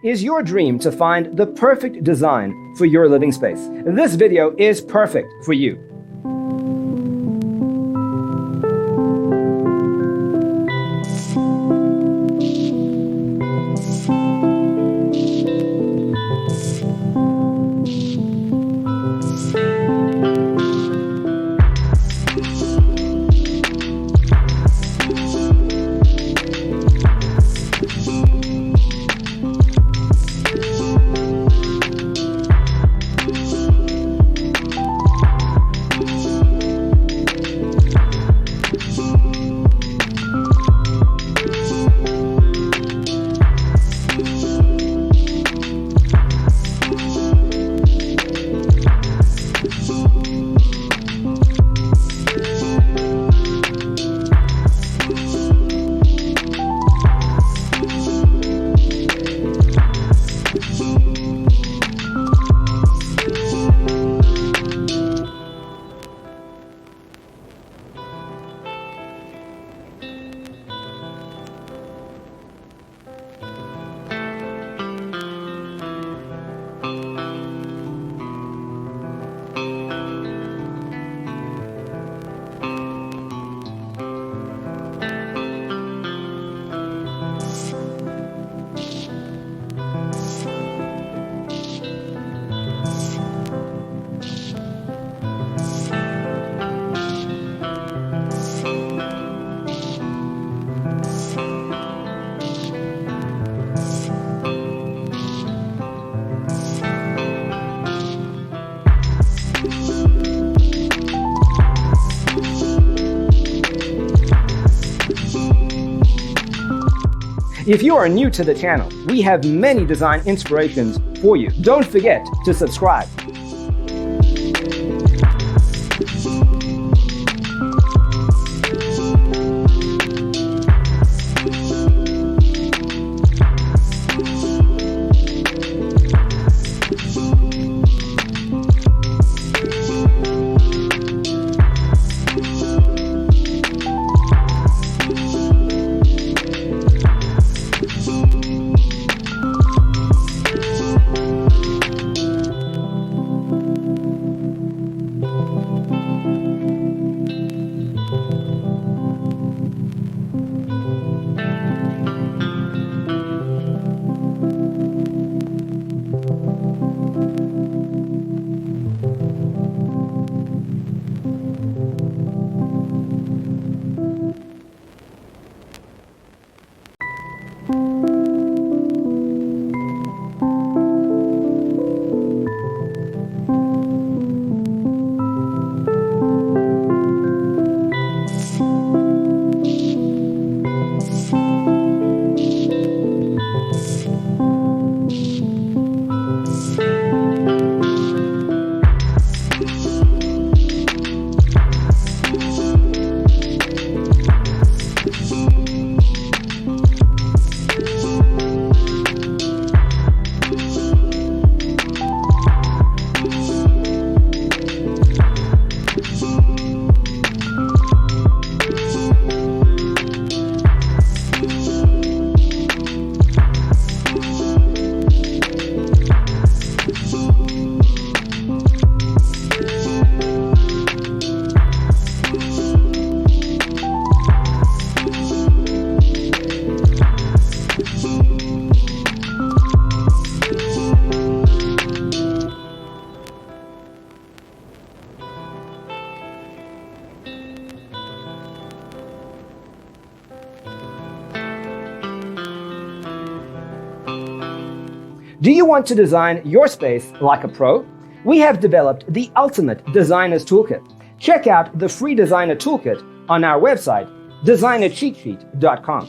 Is your dream to find the perfect design for your living space? This video is perfect for you. If you are new to the channel, we have many design inspirations for you. Don't forget to subscribe. Do you want to design your space like a pro? We have developed the ultimate designer's toolkit. Check out the free designer toolkit on our website, designercheatsheet.com.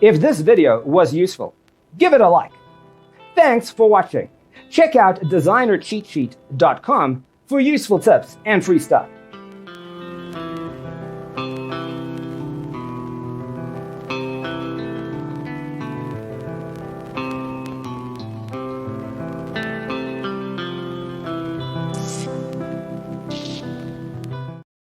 If this video was useful, give it a like. Thanks for watching. Check out designercheatsheet.com for useful tips and free stuff.